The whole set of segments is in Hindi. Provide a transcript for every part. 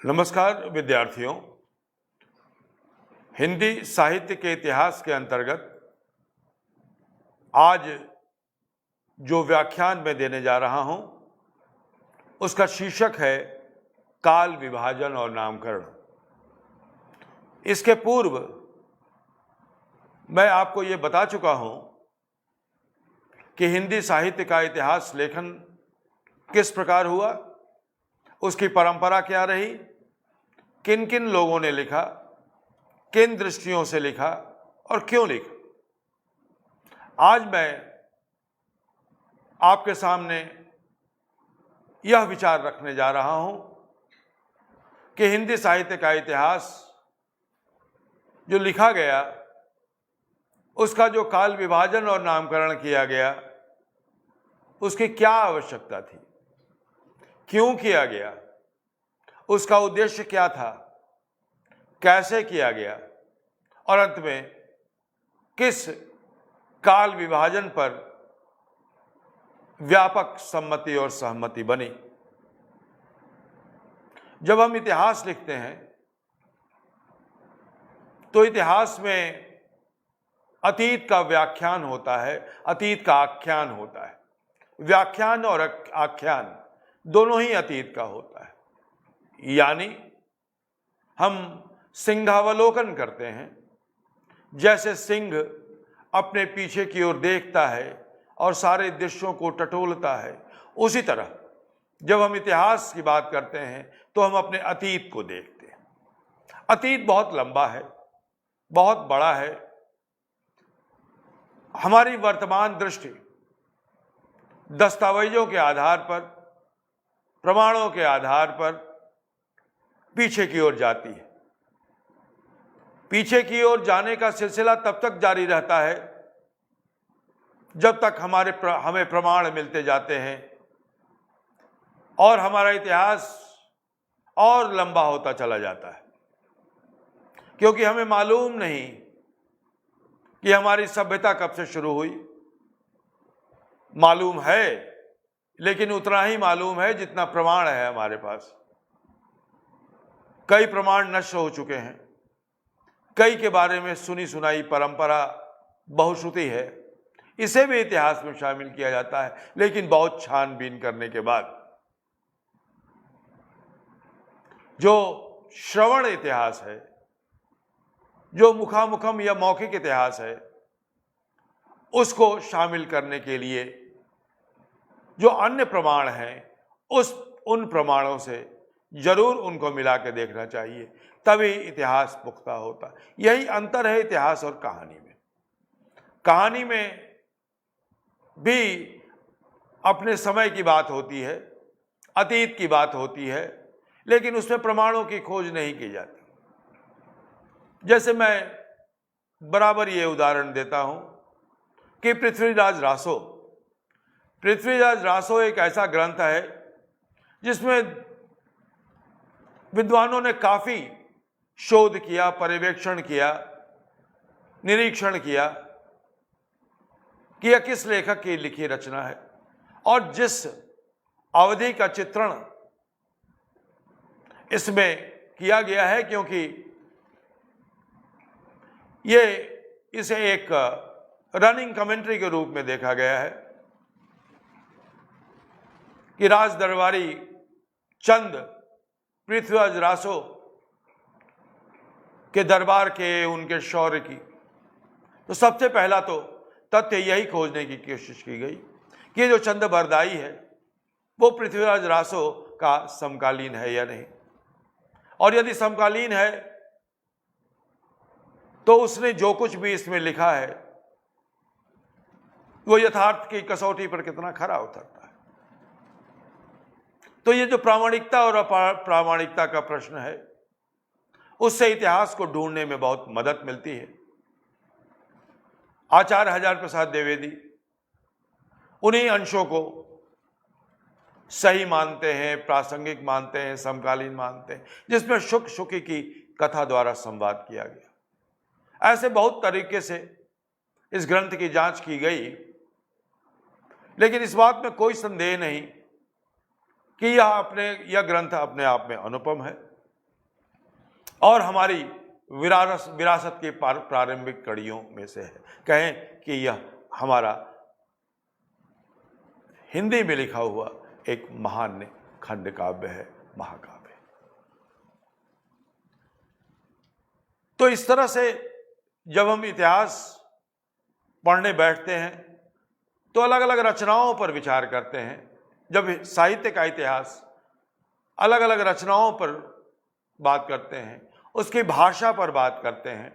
नमस्कार विद्यार्थियों। हिंदी साहित्य के इतिहास के अंतर्गत आज जो व्याख्यान मैं देने जा रहा हूं उसका शीर्षक है काल विभाजन और नामकरण। इसके पूर्व मैं आपको ये बता चुका हूं कि हिंदी साहित्य का इतिहास लेखन किस प्रकार हुआ, उसकी परंपरा क्या रही, किन किन लोगों ने लिखा, किन दृष्टियों से लिखा और क्यों लिखा। आज मैं आपके सामने यह विचार रखने जा रहा हूं कि हिंदी साहित्य का इतिहास जो लिखा गया उसका जो काल विभाजन और नामकरण किया गया उसकी क्या आवश्यकता थी, क्यों किया गया, उसका उद्देश्य क्या था, कैसे किया गया और अंत में किस काल विभाजन पर व्यापक सम्मति और सहमति बनी। जब हम इतिहास लिखते हैं तो इतिहास में अतीत का व्याख्यान होता है, अतीत का आख्यान होता है। व्याख्यान और आख्यान दोनों ही अतीत का होता है। यानी हम सिंहावलोकन करते हैं। जैसे सिंह अपने पीछे की ओर देखता है और सारे दृश्यों को टटोलता है, उसी तरह जब हम इतिहास की बात करते हैं तो हम अपने अतीत को देखते हैं। अतीत बहुत लंबा है, बहुत बड़ा है। हमारी वर्तमान दृष्टि दस्तावेजों के आधार पर, प्रमाणों के आधार पर पीछे की ओर जाती है। पीछे की ओर जाने का सिलसिला तब तक जारी रहता है जब तक हमें प्रमाण मिलते जाते हैं और हमारा इतिहास और लंबा होता चला जाता है, क्योंकि हमें मालूम नहीं कि हमारी सभ्यता कब से शुरू हुई। मालूम है, लेकिन उतना ही मालूम है जितना प्रमाण है हमारे पास। कई प्रमाण नष्ट हो चुके हैं, कई के बारे में सुनी सुनाई परंपरा बहुश्रुति है, इसे भी इतिहास में शामिल किया जाता है, लेकिन बहुत छानबीन करने के बाद जो श्रवण इतिहास है, जो मुखामुखम या मौखिक इतिहास है, उसको शामिल करने के लिए जो अन्य प्रमाण हैं उन प्रमाणों से जरूर उनको मिला के देखना चाहिए, तभी इतिहास पुख्ता होता है। यही अंतर है इतिहास और कहानी में। कहानी में भी अपने समय की बात होती है, अतीत की बात होती है, लेकिन उसमें प्रमाणों की खोज नहीं की जाती। जैसे मैं बराबर ये उदाहरण देता हूं कि पृथ्वीराज रासो एक ऐसा ग्रंथ है जिसमें विद्वानों ने काफी शोध किया, पर्यवेक्षण किया, निरीक्षण किया कि यह किस लेखक की लिखी रचना है और जिस अवधि का चित्रण इसमें किया गया है, क्योंकि इसे एक रनिंग कमेंट्री के रूप में देखा गया है कि राज दरबारी चंद पृथ्वीराज रासो के दरबार के, उनके शौर्य की, तो सबसे पहला तो तथ्य यही खोजने की कोशिश की गई कि जो चंद बरदाई है वो पृथ्वीराज रासो का समकालीन है या नहीं, और यदि समकालीन है तो उसने जो कुछ भी इसमें लिखा है वो यथार्थ की कसौटी पर कितना खरा उतरता है। तो ये जो प्रामाणिकता और अप्रामाणिकता का प्रश्न है, उससे इतिहास को ढूंढने में बहुत मदद मिलती है। आचार्य हजार प्रसाद द्विवेदी उन्हीं अंशों को सही मानते हैं, प्रासंगिक मानते हैं, समकालीन मानते हैं, जिसमें शुकी की कथा द्वारा संवाद किया गया। ऐसे बहुत तरीके से इस ग्रंथ की जांच की गई, लेकिन इस बात में कोई संदेह नहीं कि यह ग्रंथ अपने आप में अनुपम है। और हमारी विरासत की प्रारंभिक कड़ियों में से है। कहें कि यह हमारा हिंदी में लिखा हुआ एक महान खंड काव्य है, महाकाव्य। तो इस तरह से जब हम इतिहास पढ़ने बैठते हैं तो अलग अलग रचनाओं पर विचार करते हैं। जब साहित्य का इतिहास अलग अलग रचनाओं पर बात करते हैं, उसकी भाषा पर बात करते हैं,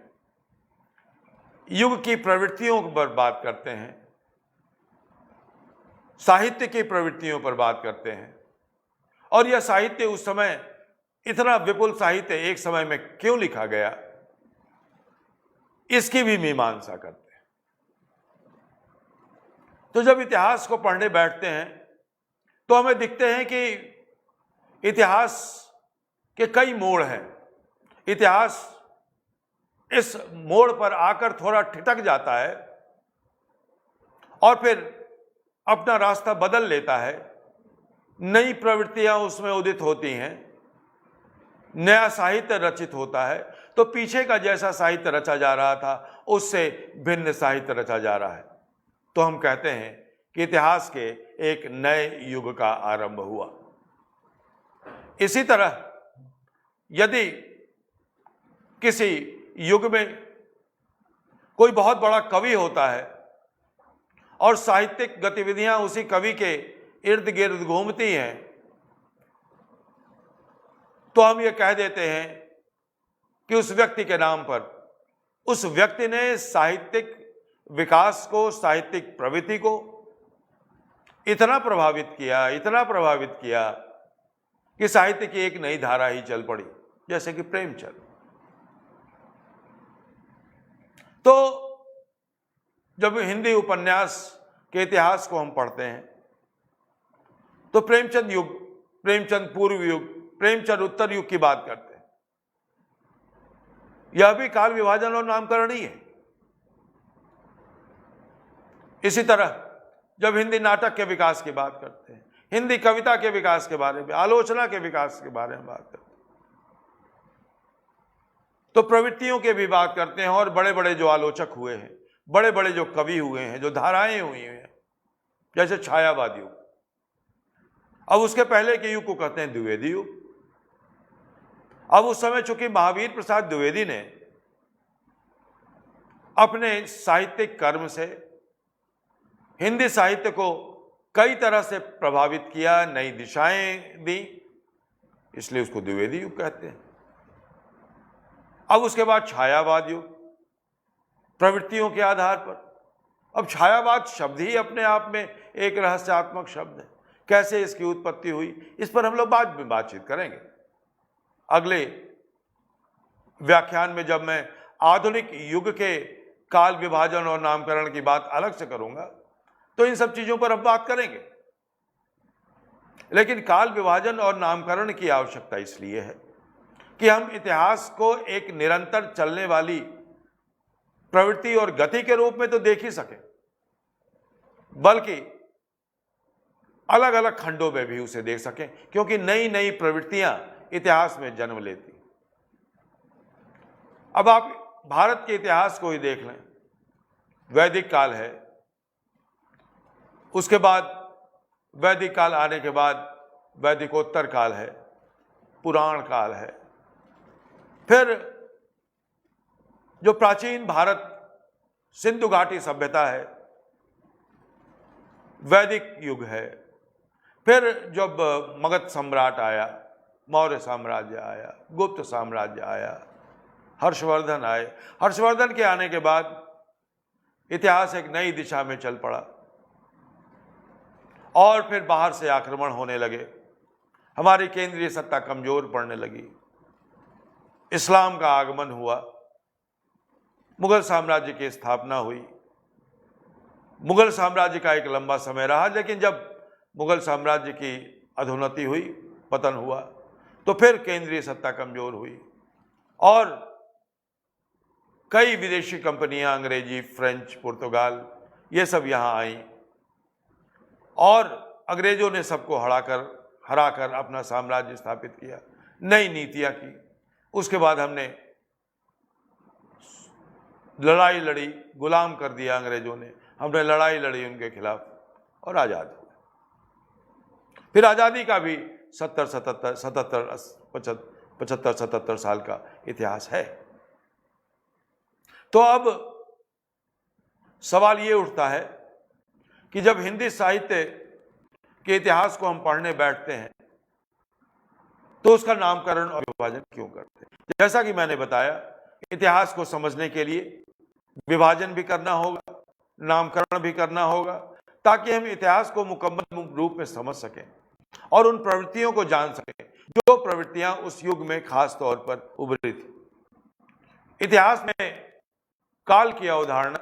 युग की प्रवृत्तियों पर बात करते हैं, साहित्य की प्रवृत्तियों पर बात करते हैं, और यह साहित्य उस समय इतना विपुल साहित्य एक समय में क्यों लिखा गया, इसकी भी मीमांसा करते हैं। तो जब इतिहास को पढ़ने बैठते हैं तो हमें दिखते हैं कि इतिहास के कई मोड़ हैं। इतिहास इस मोड़ पर आकर थोड़ा ठिठक जाता है और फिर अपना रास्ता बदल लेता है। नई प्रवृत्तियां उसमें उदित होती हैं, नया साहित्य रचित होता है। तो पीछे का जैसा साहित्य रचा जा रहा था उससे भिन्न साहित्य रचा जा रहा है। तो हम कहते हैं कि इतिहास के एक नए युग का आरंभ हुआ। इसी तरह यदि किसी युग में कोई बहुत बड़ा कवि होता है और साहित्यिक गतिविधियां उसी कवि के इर्द गिर्द घूमती हैं, तो हम ये कह देते हैं कि उस व्यक्ति के नाम पर उस व्यक्ति ने साहित्यिक विकास को, साहित्यिक प्रवृत्ति को इतना प्रभावित किया कि साहित्य की एक नई धारा ही चल पड़ी, जैसे कि प्रेमचंद। तो जब हिंदी उपन्यास के इतिहास को हम पढ़ते हैं तो प्रेमचंद युग, प्रेमचंद पूर्व युग, प्रेमचंद उत्तर युग की बात करते हैं। यह भी काल विभाजन और नामकरण ही है। इसी तरह जब हिंदी नाटक के विकास की बात करते हैं, हिंदी कविता के विकास के बारे में, आलोचना के विकास के बारे में बात करते हैं, तो प्रवृत्तियों के भी बात करते हैं। और बड़े बड़े जो आलोचक हुए हैं, बड़े बड़े जो कवि हुए हैं, जो धाराएं हुई हैं, जैसे छायावाद युग, अब उसके पहले के युग को कहते हैं द्विवेदी युग। अब उस समय चूंकि महावीर प्रसाद द्विवेदी ने अपने साहित्यिक कर्म से हिंदी साहित्य को कई तरह से प्रभावित किया, नई दिशाएं दी, इसलिए उसको द्विवेदी युग कहते हैं। अब उसके बाद छायावाद युग, प्रवृत्तियों के आधार पर। अब छायावाद शब्द ही अपने आप में एक रहस्यात्मक शब्द है। कैसे इसकी उत्पत्ति हुई, इस पर हम लोग बाद में बातचीत करेंगे। अगले व्याख्यान में जब मैं आधुनिक युग के काल विभाजन और नामकरण की बात अलग से करूंगा तो इन सब चीजों पर हम बात करेंगे। लेकिन काल विभाजन और नामकरण की आवश्यकता इसलिए है कि हम इतिहास को एक निरंतर चलने वाली प्रवृत्ति और गति के रूप में तो देख ही सके, बल्कि अलग अलग खंडों में भी उसे देख सकें, क्योंकि नई नई प्रवृत्तियां इतिहास में जन्म लेती। अब आप भारत के इतिहास को ही देख लें। वैदिक काल है, उसके बाद वैदिक काल आने के बाद वैदिकोत्तर काल है, पुराण काल है, फिर जो प्राचीन भारत सिंधु घाटी सभ्यता है, वैदिक युग है। फिर जब मगध सम्राट आया, मौर्य साम्राज्य आया, गुप्त साम्राज्य आया, हर्षवर्धन आए। हर्षवर्धन के आने के बाद इतिहास एक नई दिशा में चल पड़ा और फिर बाहर से आक्रमण होने लगे, हमारी केंद्रीय सत्ता कमजोर पड़ने लगी, इस्लाम का आगमन हुआ, मुगल साम्राज्य की स्थापना हुई। मुगल साम्राज्य का एक लंबा समय रहा, लेकिन जब मुगल साम्राज्य की अधोन्नति हुई, पतन हुआ, तो फिर केंद्रीय सत्ता कमजोर हुई और कई विदेशी कंपनियां, अंग्रेजी, फ्रेंच, पुर्तगाल, ये सब यहां आई और अंग्रेजों ने सबको हराकर अपना साम्राज्य स्थापित किया, नई नीतियां की। उसके बाद हमने लड़ाई लड़ी, गुलाम कर दिया अंग्रेजों ने, हमने लड़ाई लड़ी उनके खिलाफ और आज़ाद हुए। फिर आज़ादी का भी 75-77 साल का इतिहास है। तो अब सवाल ये उठता है कि जब हिंदी साहित्य के इतिहास को हम पढ़ने बैठते हैं तो उसका नामकरण और विभाजन क्यों करते हैं? जैसा कि मैंने बताया, इतिहास को समझने के लिए विभाजन भी करना होगा, नामकरण भी करना होगा, ताकि हम इतिहास को मुकम्मल रूप में समझ सकें और उन प्रवृत्तियों को जान सकें जो प्रवृत्तियां उस युग में खास तौर पर उभरी थी। इतिहास में काल की अवधारणा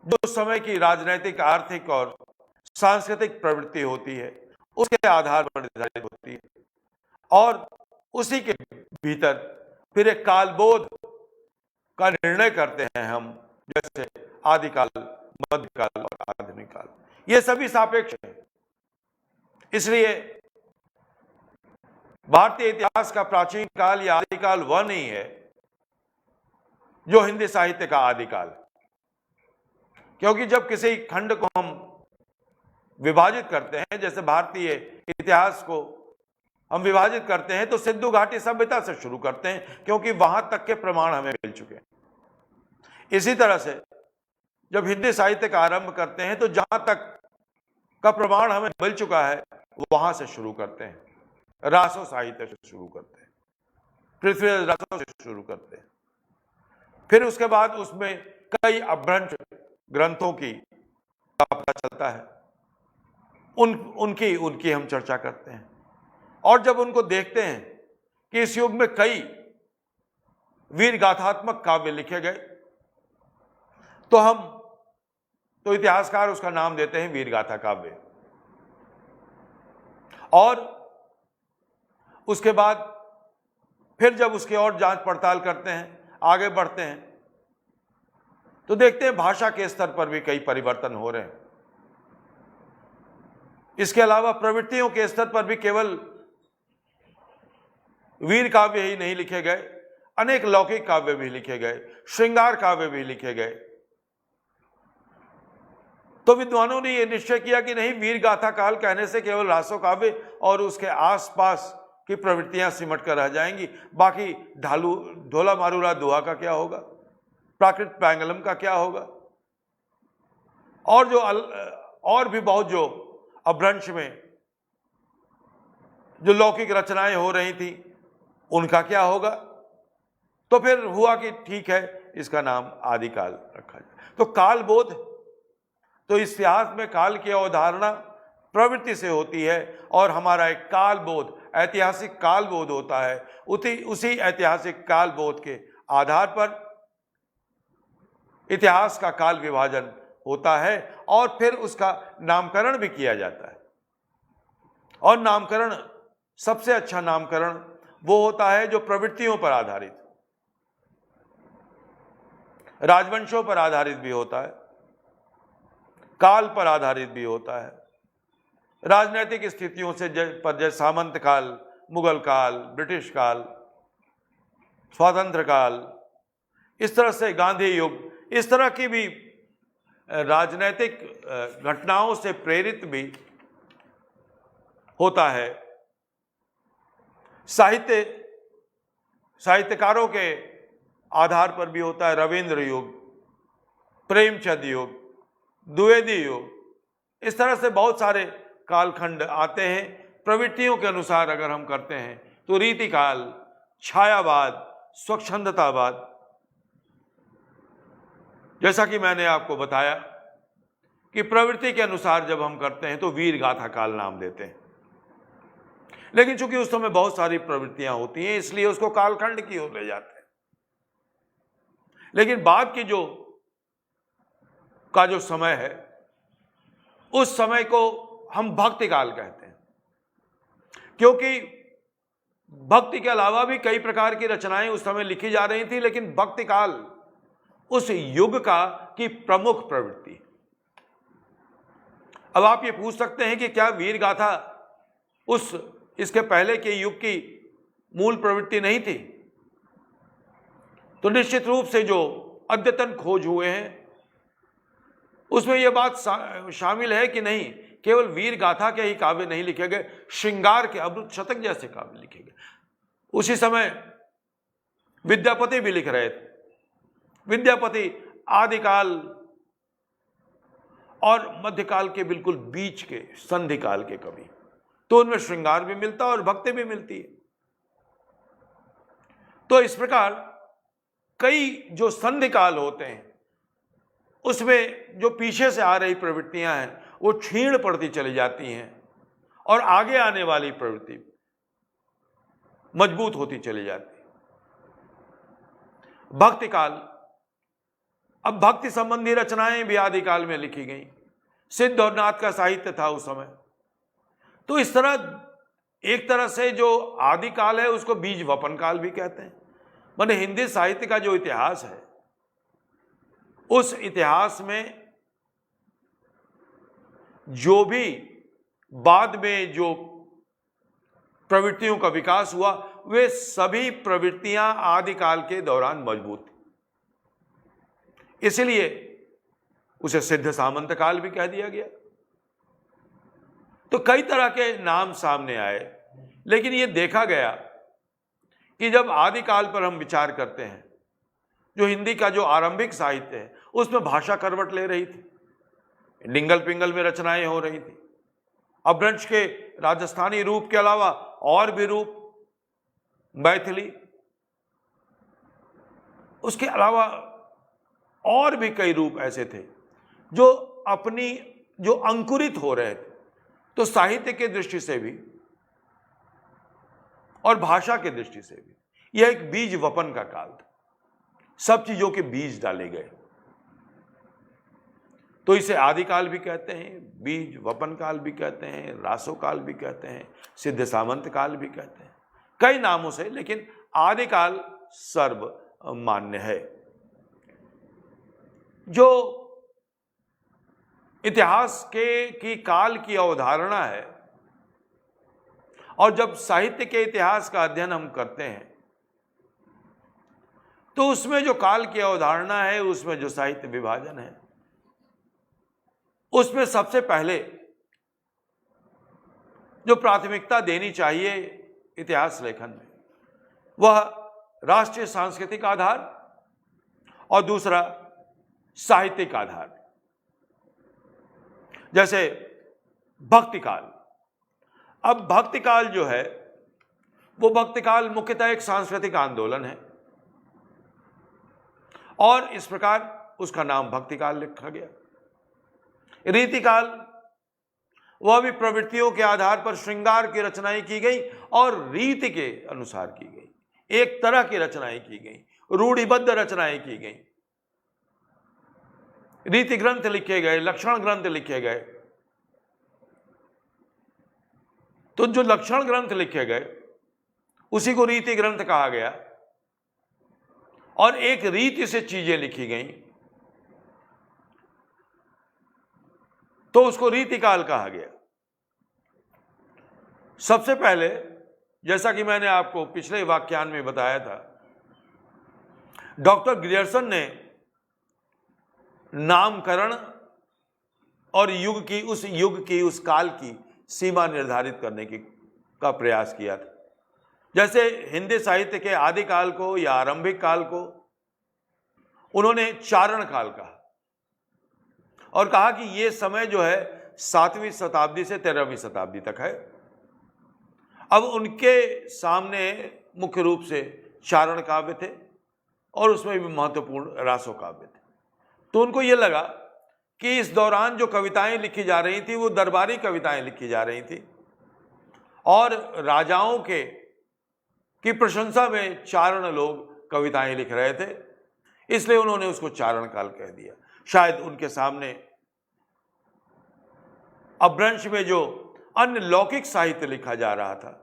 जो समय की राजनीतिक, आर्थिक और सांस्कृतिक प्रवृत्ति होती है उसके आधार पर निर्धारित होती है और उसी के भीतर फिर एक कालबोध का निर्णय करते हैं हम, जैसे आदिकाल, मध्यकाल और आधुनिक काल। ये सभी सापेक्ष हैं। इसलिए भारतीय इतिहास का प्राचीन काल या आदिकाल वह नहीं है जो हिंदी साहित्य का आदिकाल, क्योंकि जब किसी खंड को हम विभाजित करते हैं, जैसे भारतीय इतिहास को हम विभाजित करते हैं, तो सिंधु घाटी सभ्यता से शुरू करते हैं, क्योंकि वहां तक के प्रमाण हमें मिल चुके हैं। इसी तरह से जब हिंदी साहित्य का आरंभ करते हैं तो जहां तक का प्रमाण हमें मिल चुका है वहां से शुरू करते हैं, रासो साहित्य से शुरू करते हैं, पृथ्वीराज रासो से शुरू करते हैं। फिर उसके बाद उसमें कई अपभ्रंश ग्रंथों की का पता चलता है, उनकी हम चर्चा करते हैं। और जब उनको देखते हैं कि इस युग में कई वीर गाथात्मक काव्य लिखे गए, तो इतिहासकार उसका नाम देते हैं वीर गाथा काव्य। और उसके बाद फिर जब उसकी और जांच पड़ताल करते हैं, आगे बढ़ते हैं, तो देखते हैं भाषा के स्तर पर भी कई परिवर्तन हो रहे हैं। इसके अलावा प्रवृत्तियों के स्तर पर भी केवल वीर काव्य ही नहीं लिखे गए, अनेक लौकिक काव्य भी लिखे गए, श्रृंगार काव्य भी लिखे गए। तो विद्वानों ने यह निश्चय किया कि नहीं, वीर गाथा काल कहने से केवल रासो काव्य और उसके आसपास की प्रवृत्तियां सिमट कर रह जाएंगी, बाकी ढोला मारूला दुआ का क्या होगा, प्राकृत पैंगलम का क्या होगा, और भी बहुत जो अपभ्रंश में जो लौकिक रचनाएं हो रही थी उनका क्या होगा। तो फिर हुआ कि ठीक है, इसका नाम आदिकाल रखा जाए। तो कालबोध, तो इतिहास में काल की अवधारणा प्रवृत्ति से होती है और हमारा एक कालबोध, ऐतिहासिक कालबोध होता है। उसी ऐतिहासिक कालबोध के आधार पर इतिहास का काल विभाजन होता है और फिर उसका नामकरण भी किया जाता है। और नामकरण, सबसे अच्छा नामकरण वो होता है जो प्रवृत्तियों पर आधारित, राजवंशों पर आधारित भी होता है, काल पर आधारित भी होता है, राजनीतिक स्थितियों से जैसे सामंत काल, मुगल काल, ब्रिटिश काल, स्वातंत्र काल, इस तरह से गांधी युग, इस तरह की भी राजनीतिक घटनाओं से प्रेरित भी होता है। साहित्यकारों के आधार पर भी होता है, रविंद्र युग, प्रेमचंद युग, द्विवेदी युग, इस तरह से बहुत सारे कालखंड आते हैं। प्रवृत्तियों के अनुसार अगर हम करते हैं तो रीतिकाल, छायावाद, स्वच्छंदतावाद, जैसा कि मैंने आपको बताया कि प्रवृत्ति के अनुसार जब हम करते हैं तो वीर गाथा काल नाम देते हैं। लेकिन चूंकि उस समय बहुत सारी प्रवृत्तियां होती हैं इसलिए उसको कालखंड की ओर ले जाते हैं। लेकिन बाद की जो समय है उस समय को हम भक्ति काल कहते हैं, क्योंकि भक्ति के अलावा भी कई प्रकार की रचनाएं उस समय लिखी जा रही थी, लेकिन भक्ति काल उस युग का की प्रमुख प्रवृत्ति। अब आप ये पूछ सकते हैं कि क्या वीर गाथा इसके पहले के युग की मूल प्रवृत्ति नहीं थी। तो निश्चित रूप से जो अद्यतन खोज हुए हैं उसमें यह बात शामिल है कि नहीं केवल वीर गाथा के ही काव्य नहीं लिखे गए, श्रृंगार के अमृत शतक जैसे काव्य लिखे गए। उसी समय विद्यापति भी लिख रहे थे। विद्यापति आदिकाल और मध्यकाल के बिल्कुल बीच के संधि काल के कवि, तो उनमें श्रृंगार भी मिलता है और भक्ति भी मिलती है। तो इस प्रकार कई जो संधि काल होते हैं उसमें जो पीछे से आ रही प्रवृत्तियां हैं वो क्षीण पड़ती चली जाती हैं और आगे आने वाली प्रवृत्ति मजबूत होती चली जाती है। भक्ति काल, अब भक्ति संबंधी रचनाएं भी आदिकाल में लिखी गई। सिद्ध और नाथ का साहित्य था उस समय। तो इस तरह एक तरह से जो आदिकाल है उसको बीज वपन काल भी कहते हैं। माने हिंदी साहित्य का जो इतिहास है उस इतिहास में जो भी बाद में जो प्रवृत्तियों का विकास हुआ वे सभी प्रवृत्तियां आदिकाल के दौरान मजबूत थी। इसलिए उसे सिद्ध सामंत काल भी कह दिया गया। तो कई तरह के नाम सामने आए, लेकिन यह देखा गया कि जब आदिकाल पर हम विचार करते हैं, जो हिंदी का जो आरंभिक साहित्य है उसमें भाषा करवट ले रही थी, निंगल पिंगल में रचनाएं हो रही थी। अपभ्रंश के राजस्थानी रूप के अलावा और भी रूप, मैथिली, उसके अलावा और भी कई रूप ऐसे थे जो अपनी जो अंकुरित हो रहे थे। तो साहित्य के दृष्टि से भी और भाषा के दृष्टि से भी यह एक बीज वपन का काल था। सब चीजों के बीज डाले गए, तो इसे आदिकाल भी कहते हैं, बीज वपन काल भी कहते हैं, रासो काल भी कहते हैं, सिद्ध सामंत काल भी कहते हैं, कई नामों से, लेकिन आदिकाल सर्व मान्य है। जो इतिहास की काल की अवधारणा है, और जब साहित्य के इतिहास का अध्ययन हम करते हैं तो उसमें जो काल की अवधारणा है, उसमें जो साहित्य विभाजन है, उसमें सबसे पहले जो प्राथमिकता देनी चाहिए इतिहास लेखन में वह राष्ट्रीय सांस्कृतिक आधार और दूसरा साहित्यिक आधार। जैसे भक्तिकाल, अब भक्तिकाल जो है वो भक्तिकाल मुख्यतः एक सांस्कृतिक आंदोलन है और इस प्रकार उसका नाम भक्तिकाल लिखा गया। रीतिकाल, वह भी प्रवृत्तियों के आधार पर श्रृंगार की रचनाएं की गई और रीति के अनुसार की गई, एक तरह की रचनाएं की गई, रूढ़िबद्ध रचनाएं की गई, रीति ग्रंथ लिखे गए, लक्षण ग्रंथ लिखे गए। तो जो लक्षण ग्रंथ लिखे गए उसी को रीति ग्रंथ कहा गया और एक रीति से चीजें लिखी गई तो उसको रीतिकाल कहा गया। सबसे पहले, जैसा कि मैंने आपको पिछले व्याख्यान में बताया था, डॉक्टर ग्रियर्सन ने नामकरण और युग की उस काल की सीमा निर्धारित करने का प्रयास किया था। जैसे हिंदी साहित्य के आदिकाल को या आरंभिक काल को उन्होंने चारण काल कहा और कहा कि यह समय जो है 7वीं शताब्दी से 13वीं शताब्दी तक है। अब उनके सामने मुख्य रूप से चारण काव्य थे और उसमें भी महत्वपूर्ण रासो काव्य थे। तो उनको यह लगा कि इस दौरान जो कविताएं लिखी जा रही थी वो दरबारी कविताएं लिखी जा रही थी और राजाओं की प्रशंसा में चारण लोग कविताएं लिख रहे थे, इसलिए उन्होंने उसको चारण काल कह दिया। शायद उनके सामने अपभ्रंश में जो अन्य लौकिक साहित्य लिखा जा रहा था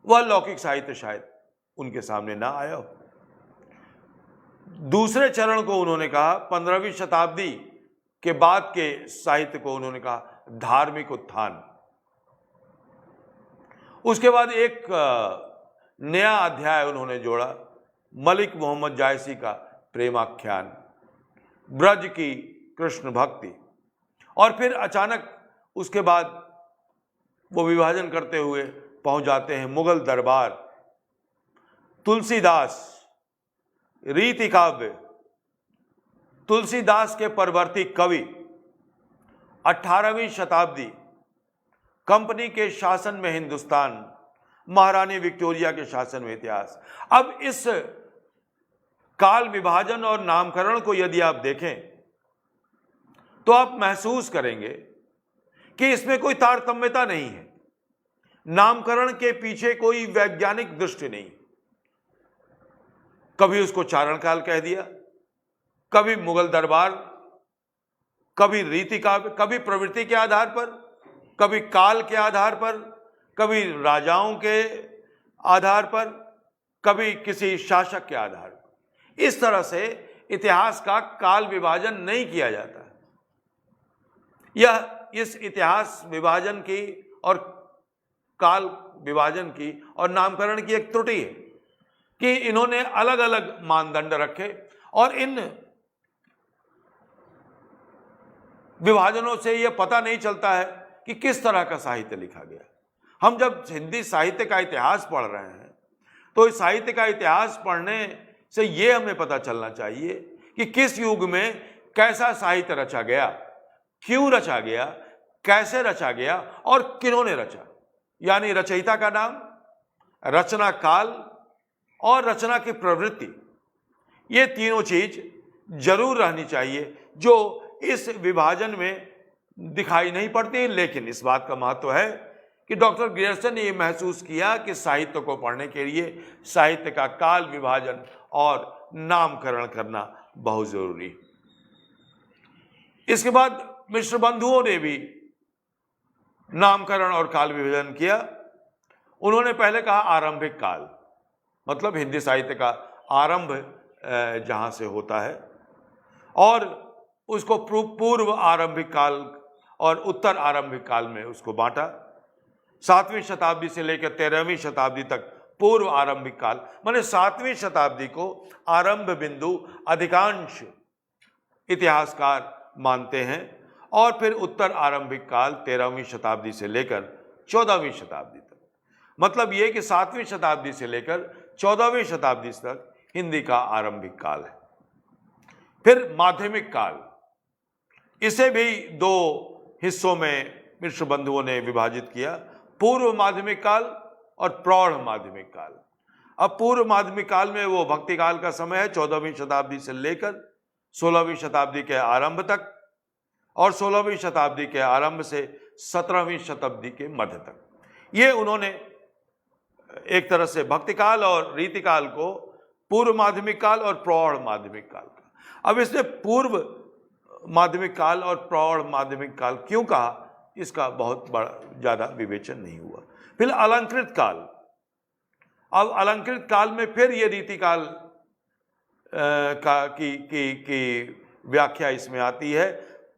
वह लौकिक साहित्य शायद उनके सामने ना आया हो। दूसरे चरण को उन्होंने कहा 15वीं शताब्दी के बाद के साहित्य को उन्होंने कहा धार्मिक उत्थान। उसके बाद एक नया अध्याय उन्होंने जोड़ा, मलिक मोहम्मद जायसी का प्रेमाख्यान, ब्रज की कृष्ण भक्ति। और फिर अचानक उसके बाद वो विभाजन करते हुए पहुंच जाते हैं मुगल दरबार, तुलसीदास, रीति काव्य। तुलसीदास के परवर्ती कवि, 18वीं शताब्दी, कंपनी के शासन में हिंदुस्तान, महारानी विक्टोरिया के शासन में इतिहास। अब इस काल विभाजन और नामकरण को यदि आप देखें तो आप महसूस करेंगे कि इसमें कोई तारतम्यता नहीं है। नामकरण के पीछे कोई वैज्ञानिक दृष्टि नहीं। कभी उसको चारण काल कह दिया, कभी मुगल दरबार, कभी रीति काव्य, कभी प्रवृत्ति के आधार पर, कभी काल के आधार पर, कभी राजाओं के आधार पर, कभी किसी शासक के आधार पर। इस तरह से इतिहास का काल विभाजन नहीं किया जाता। यह इस इतिहास विभाजन की और काल विभाजन की और नामकरण की एक त्रुटि है कि इन्होंने अलग अलग मानदंड रखे और इन विभाजनों से यह पता नहीं चलता है कि किस तरह का साहित्य लिखा गया। हम जब हिंदी साहित्य का इतिहास पढ़ रहे हैं तो इस साहित्य का इतिहास पढ़ने से यह हमें पता चलना चाहिए कि किस युग में कैसा साहित्य रचा गया, क्यों रचा गया, कैसे रचा गया और किन्होंने रचा। यानी रचयिता का नाम, रचना काल और रचना की प्रवृत्ति, ये तीनों चीज जरूर रहनी चाहिए जो इस विभाजन में दिखाई नहीं पड़ती। लेकिन इस बात का महत्व है कि डॉक्टर ग्रियर्सन ने यह महसूस किया कि साहित्य को पढ़ने के लिए साहित्य का काल विभाजन और नामकरण करना बहुत जरूरी। इसके बाद मिश्र बंधुओं ने भी नामकरण और काल विभाजन किया। उन्होंने पहले कहा आरंभिक काल, मतलब हिंदी साहित्य का आरंभ जहां से होता है, और उसको पूर्व आरंभिक काल और उत्तर आरंभिक काल में उसको बांटा। 7वीं शताब्दी से लेकर 13वीं शताब्दी तक पूर्व आरंभिक काल, माने 7वीं शताब्दी को आरंभ बिंदु अधिकांश इतिहासकार मानते हैं, और फिर उत्तर आरंभिक काल 13वीं शताब्दी से लेकर 14वीं शताब्दी तक। मतलब यह कि 7वीं शताब्दी से लेकर 14वीं शताब्दी तक हिंदी का आरंभिक काल है। फिर माध्यमिक काल, इसे भी दो हिस्सों में मिश्र बंधुओं ने विभाजित किया, पूर्व माध्यमिक काल और प्रौढ़ माध्यमिक काल। अब पूर्व माध्यमिक काल में वो भक्ति काल का समय है, 14वीं शताब्दी से लेकर 16वीं शताब्दी के आरंभ तक, और 16वीं शताब्दी के आरंभ से 17वीं शताब्दी के मध्य तक। ये उन्होंने एक तरह से भक्ति काल और रीति काल को पूर्व माध्यमिक काल और प्रौढ़ माध्यमिक काल का। अब इसने पूर्व माध्यमिक काल और प्रौढ़ माध्यमिक काल क्यों कहा, इसका बहुत बड़ा ज्यादा विवेचन नहीं हुआ। फिर अलंकृत काल। अब अलंकृत काल में फिर ये रीति काल की व्याख्या इसमें आती है।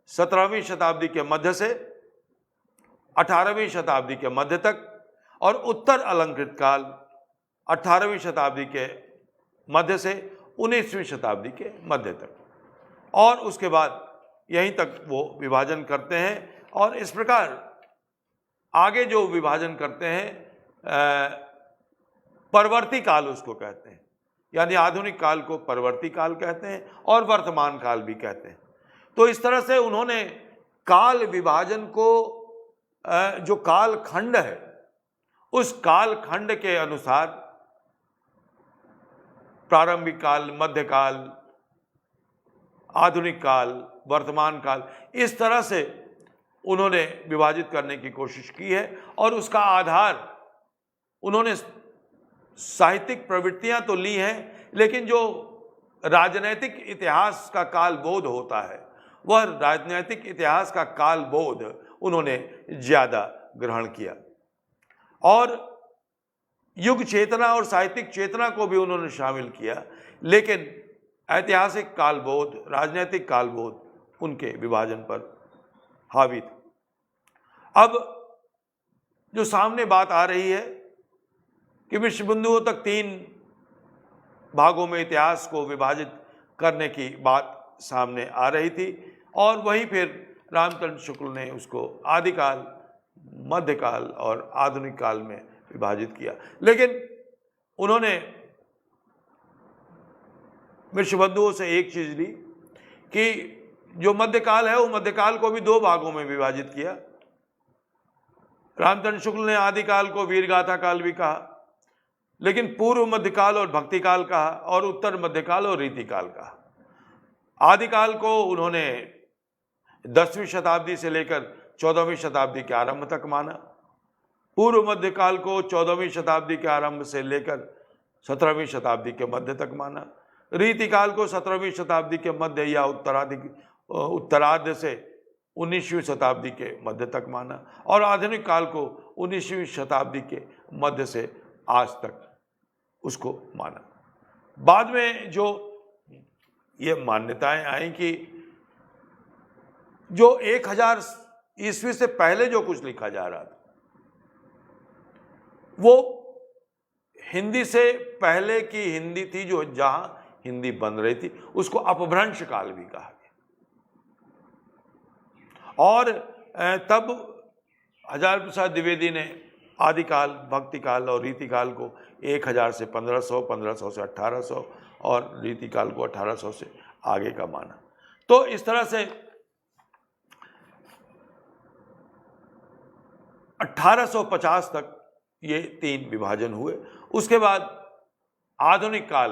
17वीं शताब्दी के मध्य से 18वीं शताब्दी के मध्य तक, और उत्तर अलंकृत काल 18वीं शताब्दी के मध्य से 19वीं शताब्दी के मध्य तक, और उसके बाद यहीं तक वो विभाजन करते हैं। और इस प्रकार आगे जो विभाजन करते हैं परवर्ती काल उसको कहते हैं, यानी आधुनिक काल को परवर्ती काल कहते हैं और वर्तमान काल भी कहते हैं। तो इस तरह से उन्होंने काल विभाजन को जो काल खंड है उस काल खंड के अनुसार प्रारंभिक काल, मध्यकाल, आधुनिक काल, वर्तमान काल, इस तरह से उन्होंने विभाजित करने की कोशिश की है। और उसका आधार उन्होंने साहित्यिक प्रवृत्तियां तो ली हैं, लेकिन जो राजनैतिक इतिहास का कालबोध होता है वह राजनैतिक इतिहास का कालबोध उन्होंने ज्यादा ग्रहण किया, और युग चेतना और साहित्यिक चेतना को भी उन्होंने शामिल किया। लेकिन ऐतिहासिक कालबोध, राजनैतिक कालबोध उनके विभाजन पर हावी था। अब जो सामने बात आ रही है कि विश्व बंधुओं तक 3 भागों में इतिहास को विभाजित करने की बात सामने आ रही थी, और वही फिर रामचंद्र शुक्ल ने उसको आदिकाल, मध्यकाल और आधुनिक काल में विभाजित किया। लेकिन उन्होंने विश्व बंधुओं से एक चीज ली कि जो मध्यकाल है वो मध्यकाल को भी 2 भागों में विभाजित किया। रामचंद्र शुक्ल ने आदिकाल को वीरगाथा काल भी कहा, लेकिन पूर्व मध्यकाल और भक्ति काल कहा, और उत्तर मध्यकाल और रीतिकाल कहा। आदिकाल को उन्होंने 10वीं शताब्दी से लेकर 14वीं शताब्दी के आरंभ तक माना। पूर्व मध्यकाल को 14वीं शताब्दी के आरंभ से लेकर 17वीं शताब्दी के मध्य तक माना। रीतिकाल को 17वीं शताब्दी के मध्य या उत्तरार्ध से 19वीं शताब्दी के मध्य तक माना, और आधुनिक काल को 19वीं शताब्दी के मध्य से आज तक उसको माना। बाद में जो ये मान्यताएं आई कि जो 1000 ईस्वी से पहले जो कुछ लिखा जा रहा था वो हिंदी से पहले की हिंदी थी, जो जहां हिंदी बन रही थी, उसको अपभ्रंश काल भी कहा गया। और तब हजार प्रसाद द्विवेदी ने आदिकाल, भक्तिकाल और रीतिकाल को 1000 से 1500, 1500 से 1800 और रीतिकाल को 1800 से आगे का माना। तो इस तरह से 1850 तक ये 3 विभाजन हुए। उसके बाद आधुनिक काल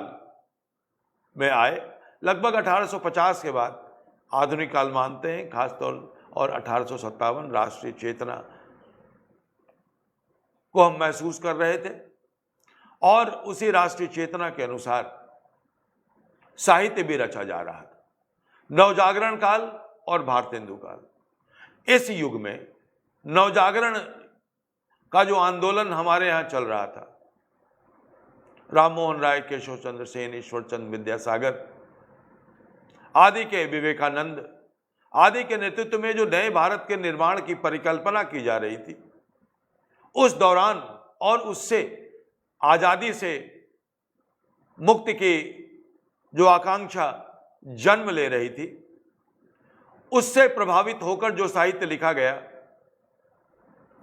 में आए। लगभग 1850 के बाद आधुनिक काल मानते हैं, खासतौर और 1857 राष्ट्रीय चेतना को हम महसूस कर रहे थे, और उसी राष्ट्रीय चेतना के अनुसार साहित्य भी रचा जा रहा था। नवजागरण काल और भारतेंदु काल। इस युग में नवजागरण का जो आंदोलन हमारे यहाँ चल रहा था, राम मोहन राय, केशव चंद्र सेन, ईश्वर चंद्र विद्यासागर आदि के, विवेकानंद आदि के नेतृत्व में जो नए भारत के निर्माण की परिकल्पना की जा रही थी, उस दौरान और उससे आजादी से मुक्ति की जो आकांक्षा जन्म ले रही थी, उससे प्रभावित होकर जो साहित्य लिखा गया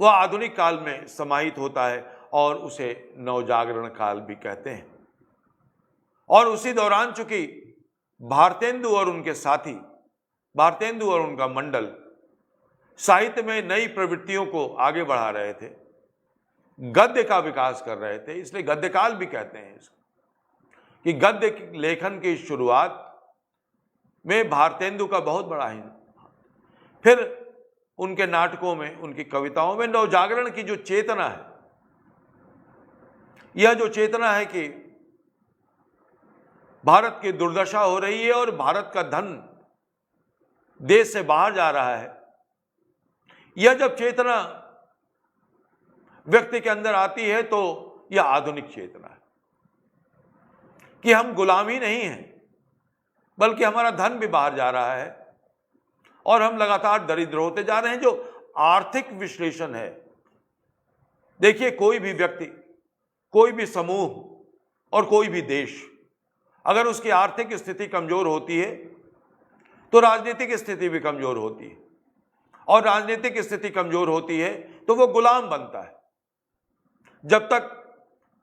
वह आधुनिक काल में समाहित होता है, और उसे नवजागरण काल भी कहते हैं। और उसी दौरान चूंकि भारतेंदु और उनके साथी, भारतेंदु और उनका मंडल साहित्य में नई प्रवृत्तियों को आगे बढ़ा रहे थे, गद्य का विकास कर रहे थे, इसलिए गद्यकाल भी कहते हैं इसको, कि गद्य लेखन की शुरुआत में भारतेंदु का बहुत बड़ा ही, फिर उनके नाटकों में, उनकी कविताओं में नवजागरण की जो चेतना है, यह जो चेतना है कि भारत की दुर्दशा हो रही है और भारत का धन देश से बाहर जा रहा है, यह जब चेतना व्यक्ति के अंदर आती है तो यह आधुनिक चेतना है कि हम गुलाम ही नहीं हैं, बल्कि हमारा धन भी बाहर जा रहा है और हम लगातार दरिद्र होते जा रहे हैं। जो आर्थिक विश्लेषण है, देखिए, कोई भी व्यक्ति, कोई भी समूह और कोई भी देश, अगर उसकी आर्थिक स्थिति कमजोर होती है तो राजनीतिक स्थिति भी कमजोर होती है, और राजनीतिक स्थिति कमजोर होती है तो वो गुलाम बनता है। जब तक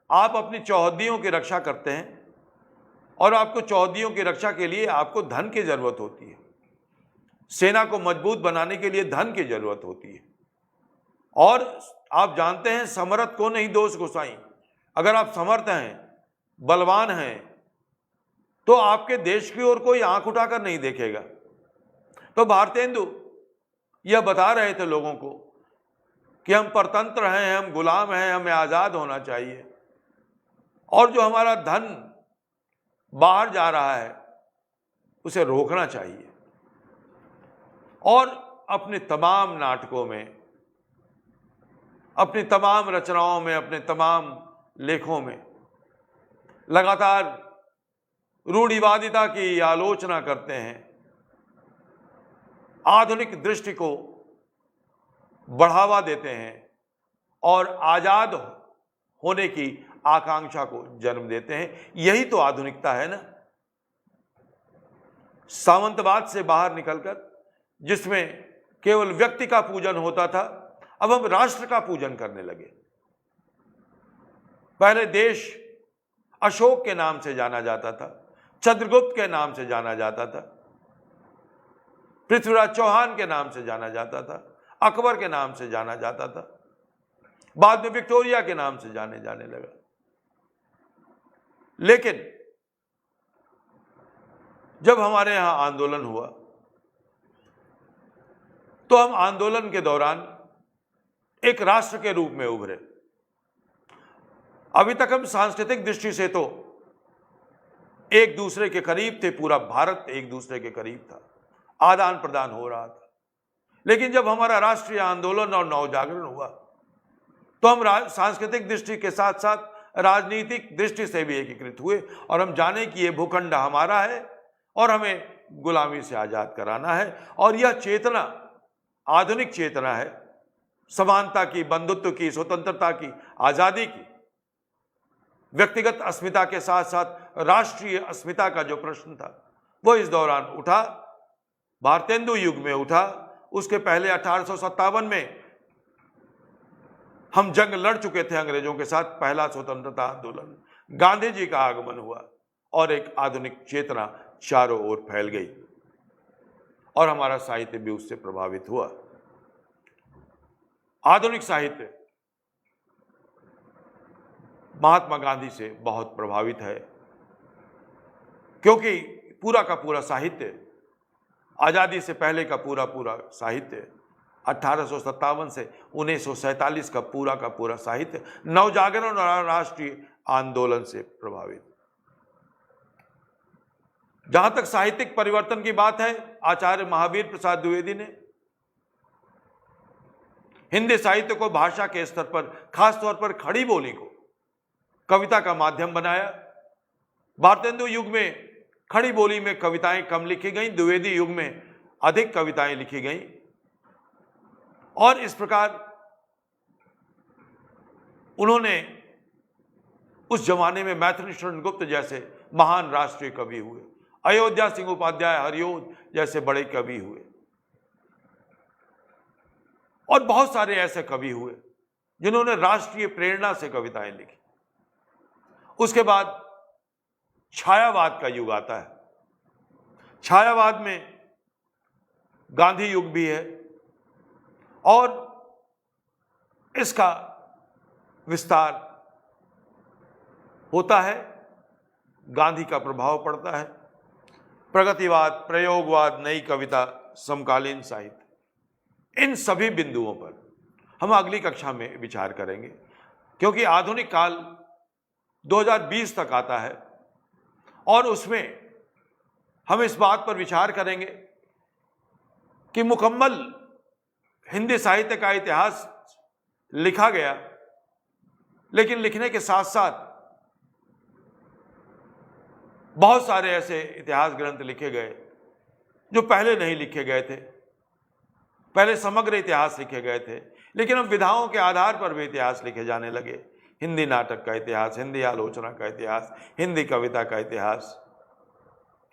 आप अपनी चौहद्दियों की रक्षा करते हैं, और आपको चौहद्दियों की रक्षा के लिए आपको धन की जरूरत होती है, सेना को मजबूत बनाने के लिए धन की जरूरत होती है। और आप जानते हैं, समर्थ को नहीं दोष गोसाई। अगर आप समर्थ हैं, बलवान हैं, तो आपके देश की ओर कोई आंख उठाकर नहीं देखेगा। तो भारतेंदु यह बता रहे थे लोगों को कि हम परतंत्र हैं, हम गुलाम हैं, हमें आजाद होना चाहिए, और जो हमारा धन बाहर जा रहा है उसे रोकना चाहिए। और अपने तमाम नाटकों में, अपनी तमाम रचनाओं में, अपने तमाम लेखों में लगातार रूढ़िवादिता की आलोचना करते हैं, आधुनिक दृष्टि को बढ़ावा देते हैं और आजाद होने की आकांक्षा को जन्म देते हैं। यही तो आधुनिकता है ना, सामंतवाद से बाहर निकलकर जिसमें केवल व्यक्ति का पूजन होता था, अब हम राष्ट्र का पूजन करने लगे। पहले देश अशोक के नाम से जाना जाता था, चंद्रगुप्त के नाम से जाना जाता था, पृथ्वीराज चौहान के नाम से जाना जाता था, अकबर के नाम से जाना जाता था, बाद में विक्टोरिया के नाम से जाने लगा। लेकिन जब हमारे यहां आंदोलन हुआ तो हम आंदोलन के दौरान एक राष्ट्र के रूप में उभरे। अभी तक हम सांस्कृतिक दृष्टि से तो एक दूसरे के करीब थे, पूरा भारत एक दूसरे के करीब था, आदान प्रदान हो रहा था। लेकिन जब हमारा राष्ट्रीय आंदोलन और नवजागरण हुआ तो हम सांस्कृतिक दृष्टि के साथ साथ राजनीतिक दृष्टि से भी एकीकृत हुए और हम जाने कि यह भूखंड हमारा है और हमें गुलामी से आजाद कराना है। और यह चेतना आधुनिक चेतना है, समानता की, बंधुत्व की, स्वतंत्रता की, आजादी की। व्यक्तिगत अस्मिता के साथ साथ राष्ट्रीय अस्मिता का जो प्रश्न था वो इस दौरान उठा, भारतेंदु युग में उठा। उसके पहले 1857 में हम जंग लड़ चुके थे अंग्रेजों के साथ, पहला स्वतंत्रता आंदोलन, गांधी जी का आगमन हुआ और एक आधुनिक चेतना चारों ओर फैल गई और हमारा साहित्य भी उससे प्रभावित हुआ। आधुनिक साहित्य महात्मा गांधी से बहुत प्रभावित है, क्योंकि पूरा का पूरा साहित्य, आजादी से पहले का पूरा साहित्य, 1857 से 1947 का पूरा साहित्य नवजागरण और राष्ट्रीय आंदोलन से प्रभावित। जहां तक साहित्यिक परिवर्तन की बात है, आचार्य महावीर प्रसाद द्विवेदी ने हिंदी साहित्य को भाषा के स्तर पर, खासतौर पर खड़ी बोली को कविता का माध्यम बनाया। भारतेंदु युग में खड़ी बोली में कविताएं कम लिखी गईं, द्विवेदी युग में अधिक कविताएं लिखी गईं और इस प्रकार उन्होंने उस जमाने में मैथिली शरण गुप्त जैसे महान राष्ट्रीय कवि हुए, अयोध्या सिंह उपाध्याय, हरिओद जैसे बड़े कवि हुए और बहुत सारे ऐसे कवि हुए जिन्होंने राष्ट्रीय प्रेरणा से कविताएं लिखी। उसके बाद छायावाद का युग आता है। छायावाद में गांधी युग भी है और इसका विस्तार होता है, गांधी का प्रभाव पड़ता है। प्रगतिवाद, प्रयोगवाद, नई कविता, समकालीन साहित्य, इन सभी बिंदुओं पर हम अगली कक्षा में विचार करेंगे, क्योंकि आधुनिक काल 2020 तक आता है और उसमें हम इस बात पर विचार करेंगे कि मुकम्मल हिंदी साहित्य का इतिहास लिखा गया, लेकिन लिखने के साथ साथ बहुत सारे ऐसे इतिहास ग्रंथ लिखे गए जो पहले नहीं लिखे गए थे। पहले समग्र इतिहास लिखे गए थे, लेकिन अब विधाओं के आधार पर भी इतिहास लिखे जाने लगे। हिंदी नाटक का इतिहास, हिंदी आलोचना का इतिहास, हिंदी कविता का इतिहास,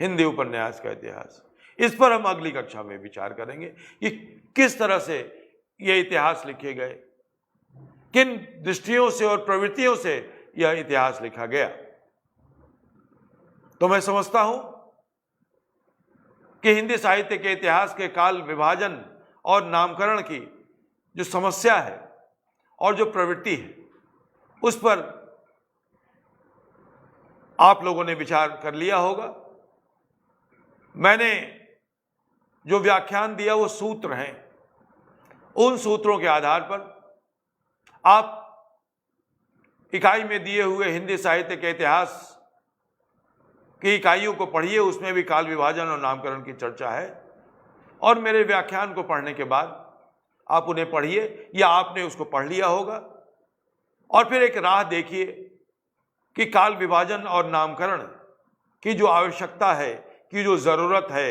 हिंदी उपन्यास का इतिहास। इस पर हम अगली कक्षा में विचार करेंगे कि किस तरह से ये इतिहास लिखे गए, किन दृष्टियों से और प्रवृत्तियों से यह इतिहास लिखा गया। तो मैं समझता हूं कि हिंदी साहित्य के इतिहास के काल विभाजन और नामकरण की जो समस्या है और जो प्रवृत्ति है, उस पर आप लोगों ने विचार कर लिया होगा। मैंने जो व्याख्यान दिया वो सूत्र हैं, उन सूत्रों के आधार पर आप इकाई में दिए हुए हिंदी साहित्य के इतिहास की इकाइयों को पढ़िए, उसमें भी काल विभाजन और नामकरण की चर्चा है। और मेरे व्याख्यान को पढ़ने के बाद आप उन्हें पढ़िए या आपने उसको पढ़ लिया होगा और फिर एक राह देखिए कि काल विभाजन और नामकरण की जो आवश्यकता है, की जो ज़रूरत है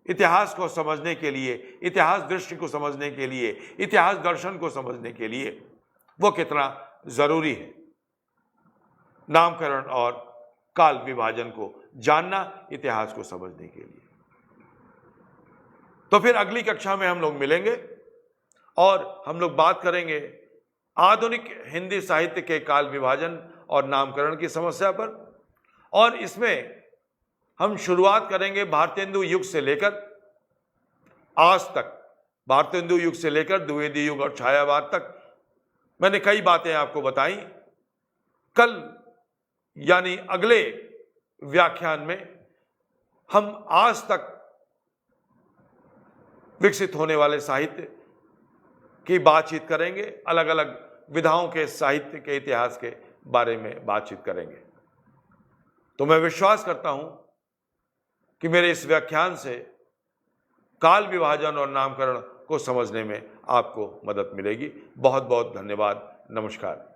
इतिहास को समझने के लिए, इतिहास दृष्टि को समझने के लिए, इतिहास दर्शन को समझने के लिए, वो कितना ज़रूरी है। नामकरण और काल विभाजन को जानना, इतिहास को समझने के लिए। तो फिर अगली कक्षा में हम लोग मिलेंगे और हम लोग बात करेंगे आधुनिक हिंदी साहित्य के काल विभाजन और नामकरण की समस्या पर, और इसमें हम शुरुआत करेंगे भारतेंदु युग से लेकर आज तक, भारतेंदु युग से लेकर द्विवेदी युग और छायावाद तक। मैंने कई बातें आपको बताई। कल यानी अगले व्याख्यान में हम आज तक विकसित होने वाले साहित्य की बातचीत करेंगे, अलग अलग विधाओं के साहित्य के इतिहास के बारे में बातचीत करेंगे। तो मैं विश्वास करता हूं कि मेरे इस व्याख्यान से काल विभाजन और नामकरण को समझने में आपको मदद मिलेगी। बहुत बहुत धन्यवाद। नमस्कार।